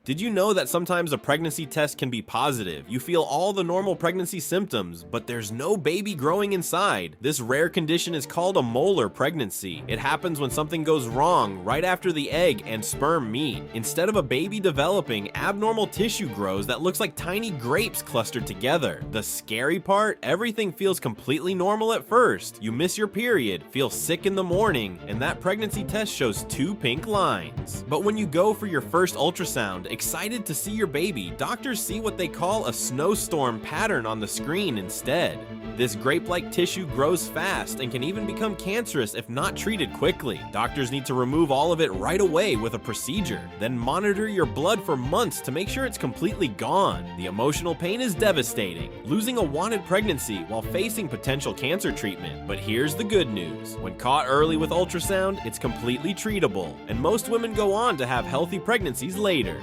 Did you know that sometimes a pregnancy test can be positive? You feel all the normal pregnancy symptoms, but there's no baby growing inside. This rare condition is called a molar pregnancy. It happens when something goes wrong right after the egg and sperm meet. Instead of a baby developing, abnormal tissue grows that looks like tiny grapes clustered together. The scary part? Everything feels completely normal at first. You miss your period, feel sick in the morning, and that pregnancy test shows 2 pink lines. But when you go for your first ultrasound, excited to see your baby, doctors see what they call a snowstorm pattern on the screen instead. This grape-like tissue grows fast and can even become cancerous if not treated quickly. Doctors need to remove all of it right away with a procedure, then monitor your blood for months to make sure it's completely gone. The emotional pain is devastating, losing a wanted pregnancy while facing potential cancer treatment. But here's the good news. When caught early with ultrasound, it's completely treatable, and most women go on to have healthy pregnancies later.